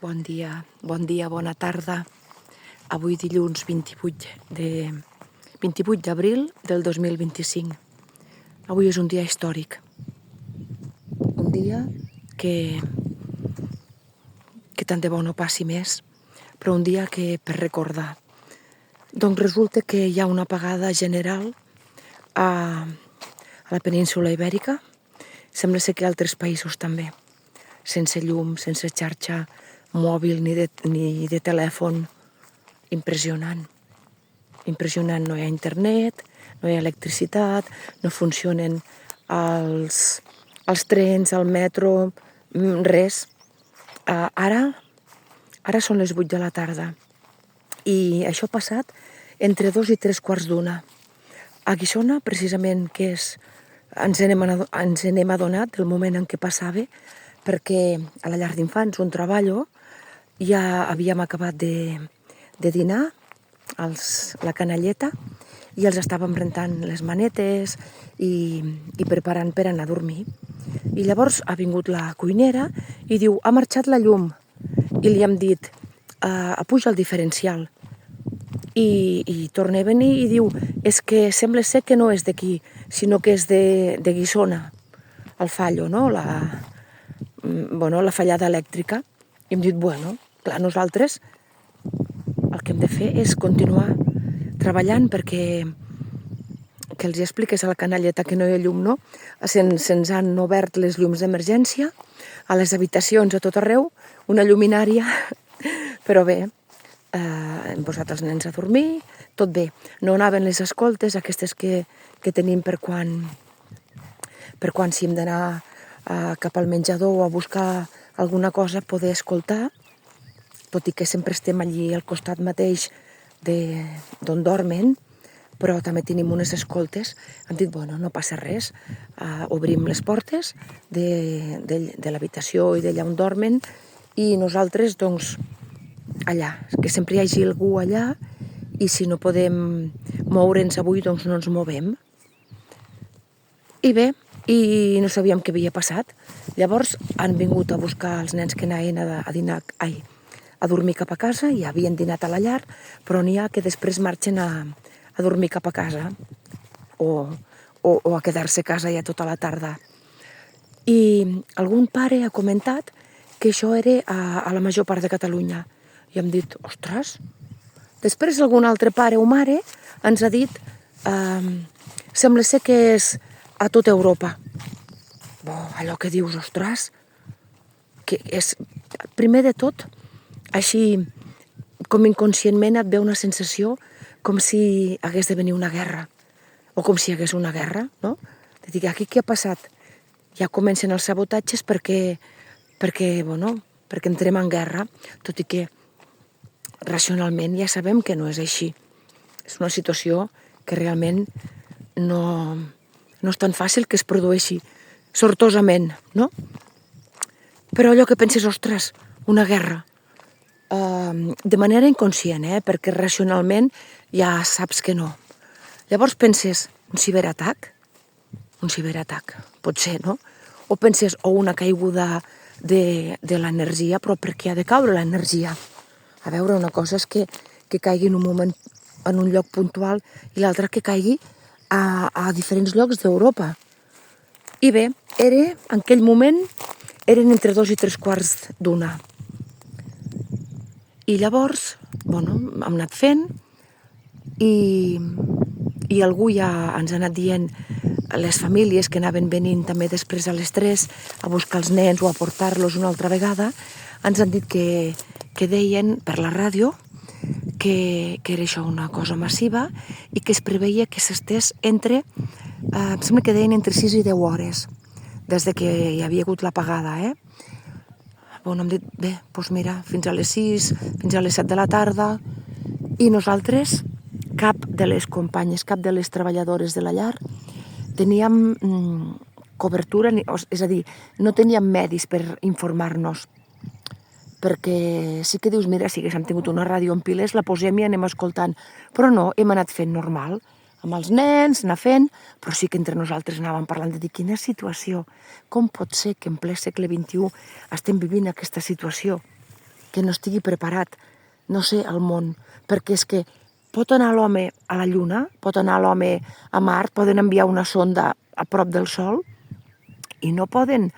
Bon dia, bona tarda. Avui dilluns 28 d'abril del 2025. Avui és un dia històric. Un dia que tant de bo no passi més, però un dia que per recordar. Doncs resulta que hi ha una apagada general a la península Ibèrica. Sembla ser que altres països també. Sense llum, sense xarxa mòbil ni de telèfon. Impressionant. Impressionant. No hi ha internet, no hi ha electricitat, no funcionen els trens, el metro, res. Ara són les 8 de la tarda i això ha passat entre 2 i 3 quarts d'una. A Guissona, precisament, que ens n'hem adonat del moment en què passava, perquè a la llar d'infants on treballo ja havíem acabat de dinar, la canalleta, i els estàvem rentant les manetes i preparant per anar a dormir. I llavors ha vingut la cuinera i diu, ha marxat la llum. I li hem dit, apuja el diferencial. I torna a venir i diu, és que sembla ser que no és d'aquí, sinó que és de Guissona, el fallo, no? La fallada elèctrica. I hem dit, clar, nosaltres el que hem de fer és continuar treballant perquè que els expliques a la canalleta que no hi ha llum, no? Se'ns han obert les llums d'emergència a les habitacions a tot arreu, una lluminària, però bé, hem posat els nens a dormir, tot bé. No anaven les escoltes, aquestes que tenim per quan si hem d'anar cap al menjador o a buscar alguna cosa, poder escoltar, tot i que sempre estem allí al costat mateix d'on dormen, però també tenim unes escoltes. Han dit, no passa res, obrim les portes de l'habitació i d'allà on dormen i nosaltres, doncs, allà, que sempre hi hagi algú allà i si no podem moure'ns avui, doncs no ens movem. I bé, i no sabíem què havia passat. Llavors han vingut a buscar els nens que anaven a dormir cap a casa, i havien dinat a la llar, però n'hi ha que després marxen a dormir cap a casa o a quedar-se a casa ja tota la tarda. I algun pare ha comentat que això era a la major part de Catalunya. I hem dit, ostres. Després algun altre pare o mare ens ha dit, sembla ser que és a tota Europa. Allò que dius, ostres, que és, primer de tot, així com inconscientment et ve una sensació com si hagués de venir una guerra, o com si hi hagués una guerra, no? De dir, aquí què ha passat? Ja comencen els sabotatges perquè entrem en guerra, tot i que racionalment ja sabem que no és així. És una situació que realment no és tan fàcil que es produeixi sortosament, no? Però allò que penses, ostres, una guerra, de manera inconscient, perquè racionalment ja saps que no. Llavors penses, un ciberatac? Un ciberatac, pot ser, no? O penses, una caiguda de l'energia, però per què ha de caure l'energia? A veure, una cosa és que caigui en un moment, en un lloc puntual, i l'altra que caigui a diferents llocs d'Europa. I bé, en aquell moment, eren entre 2 i 3 quarts d'una. I llavors, hem anat fent i algú ja ens ha anat dient, les famílies que anaven venint també després a les 3 a buscar els nens o a portar-los una altra vegada, ens han dit que deien per la ràdio que era això una cosa massiva i que es preveia que s'estés entre, em sembla que deien entre 6 i 10 hores, des que hi havia hagut l'apagada, hem dit, bé, doncs mira, fins a les 6, fins a les 7 de la tarda, i nosaltres, cap de les companyes, cap de les treballadores de la llar, teníem cobertura, és a dir, no teníem medis per informar-nos, perquè sí que dius, mira, si haguéssim tingut una ràdio en piles, la posem i anem escoltant, però no, hem anat fent normal, amb els nens, anar fent, però sí que entre nosaltres anàvem parlant de dir quina situació, com pot ser que en ple segle XXI estem vivint aquesta situació? que no estigui preparat, no sé, al món, perquè és que pot anar l'home a la Lluna, pot anar l'home a Mart, poden enviar una sonda a prop del Sol i no poden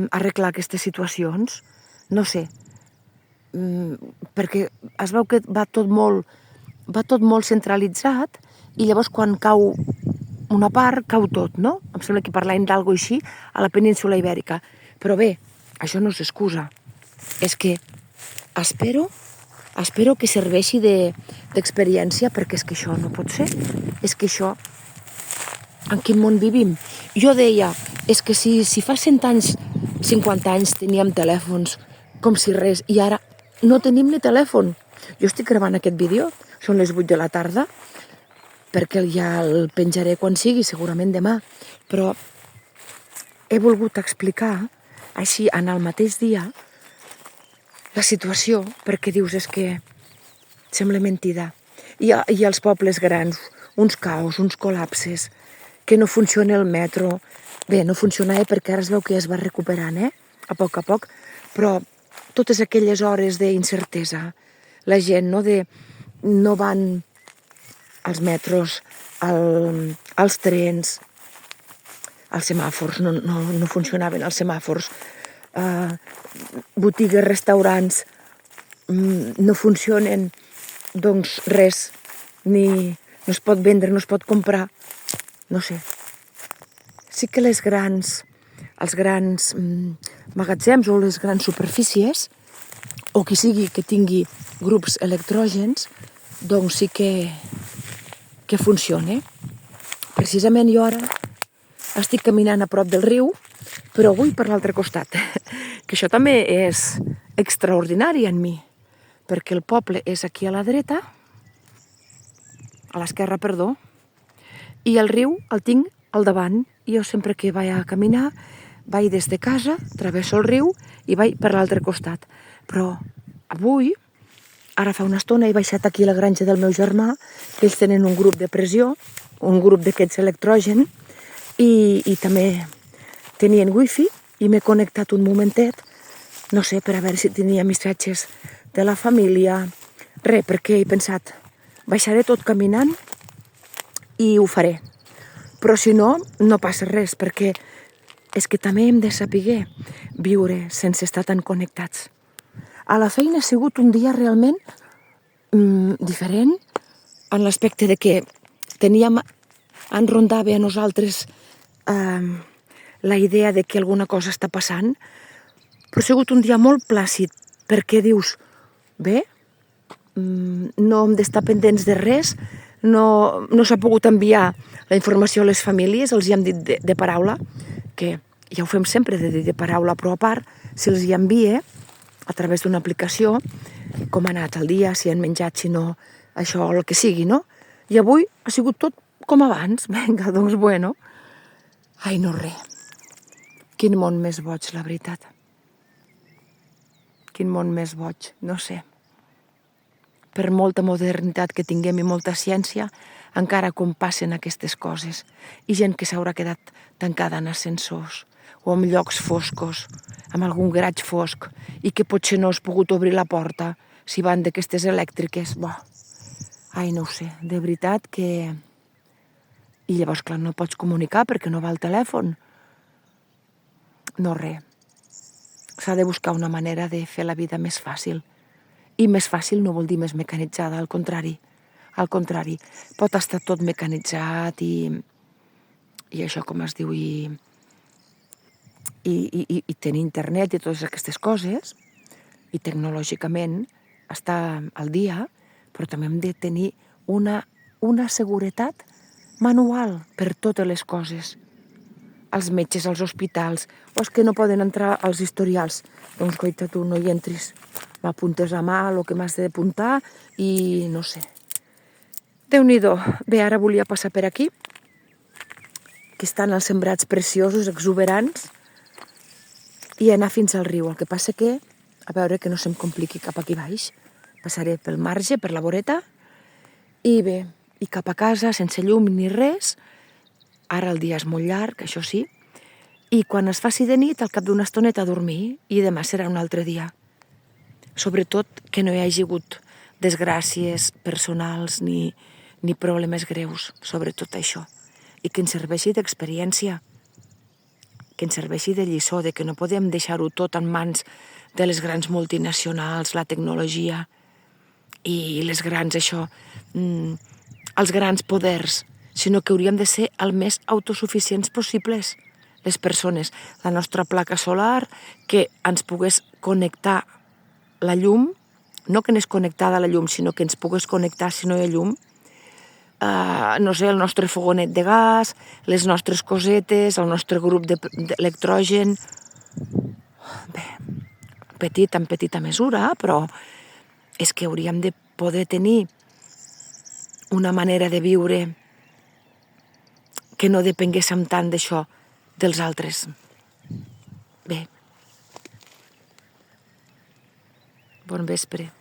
arreglar aquestes situacions, no sé, perquè es veu que va tot molt centralitzat i llavors quan cau una part, cau tot, no? Em sembla que parlàvem d'algo així a la península Ibèrica. Però bé, això no és excusa. És que espero que serveixi d'experiència, perquè és que això no pot ser. És que això, en quin món vivim? Jo deia, és que si fa 100 anys, 50 anys teníem telèfons com si res, i ara no tenim ni telèfon. Jo estic gravant aquest vídeo, són les 8 de la tarda, perquè ja el penjaré quan sigui, segurament demà, però he volgut explicar, així en el mateix dia, la situació, perquè dius, és que sembla mentida. I els pobles grans, uns caos, uns col·lapses, que no funciona el metro. Bé, no funcionava perquè ara es veu que ja es va recuperant, a poc, però totes aquelles hores d'incertesa, la gent no van als metros, als trens, els semàfors, no funcionaven els semàfors, botigues, restaurants, no funcionen, doncs res, no es pot vendre, no es pot comprar, no sé. Sí que els grans magatzems o les grans superfícies, o qui sigui que tingui grups electrògens, doncs sí que funciona. Precisament jo ara estic caminant a prop del riu, però avui per l'altre costat, que això també és extraordinari en mi, perquè el poble és aquí a la dreta, a l'esquerra, perdó, i el riu el tinc al davant. Jo sempre que vaig a caminar, vaig des de casa, travesso el riu i vaig per l'altre costat. Però avui, ara fa una estona, he baixat aquí a la granja del meu germà, que ells tenen un grup de pressió, un grup d'aquests electrogen, i també tenien wifi, i m'he connectat un momentet, no sé, per a veure si tenia missatges de la família, res, perquè he pensat, baixaré tot caminant i ho faré. Però si no, no passa res, perquè és que també hem de saber viure sense estar tan connectats. A la feina ha sigut un dia realment diferent, en l'aspecte de que ens rondava a nosaltres la idea de que alguna cosa està passant, però ha sigut un dia molt plàcid, perquè dius, bé, no hem d'estar pendents de res, no s'ha pogut enviar la informació a les famílies, els hi hem dit de paraula, que ja ho fem sempre de dir de paraula, però a part, si els hi envia a través d'una aplicació, com ha anat el dia, si han menjat, si no, això, el que sigui, no? I avui ha sigut tot com abans, vinga, doncs bueno. Ai, no res. Quin món més boig, la veritat. Quin món més boig, no sé. Per molta modernitat que tinguem i molta ciència, encara com passen aquestes coses. I gent que s'haurà quedat tancada en ascensors, o en llocs foscos, amb algun garatge fosc, i que potser no has pogut obrir la porta si van d'aquestes elèctriques. Ai, no ho sé, de veritat que... I llavors, clar, no pots comunicar perquè no va al telèfon. No res. S'ha de buscar una manera de fer la vida més fàcil. I més fàcil no vol dir més mecanitzada, al contrari. Al contrari, pot estar tot mecanitzat i això, com es diu, i tenir internet i totes aquestes coses, i tecnològicament està al dia, però també hem de tenir una seguretat manual per totes les coses. Els metges, als hospitals, o els que no poden entrar als historials. Doncs, coita, tu no hi entris. M'apuntes a mà el que m'has d'apuntar i no sé. Déu-n'hi-do. Bé, ara volia passar per aquí, que estan els sembrats preciosos, exuberants, i anar fins al riu. El que passa que, a veure que no se'm compliqui cap aquí baix, passaré pel marge, per la voreta, i bé, i cap a casa, sense llum ni res. Ara el dia és molt llarg, això sí, i quan es faci de nit, al cap d'una estoneta a dormir, i demà serà un altre dia. sobretot que no hi hagi hagut desgràcies personals ni problemes greus, sobretot això, i que ens serveixi d'experiència, que ens serveixi de lliçó, de que no podem deixar-ho tot en mans de les grans multinacionals, la tecnologia i les grans, els grans poders, sinó que hauríem de ser el més autosuficients possibles, les persones. La nostra placa solar, que ens pogués connectar la llum, no que anés connectada a la llum, sinó que ens pogués connectar si no hi ha llum, no sé, el nostre fogonet de gas, les nostres cosetes, el nostre grup d'electrogen, bé, en petita mesura, però és que hauríem de poder tenir una manera de viure que no depenguéssim tant d'això, dels altres. Bé, bon vespre.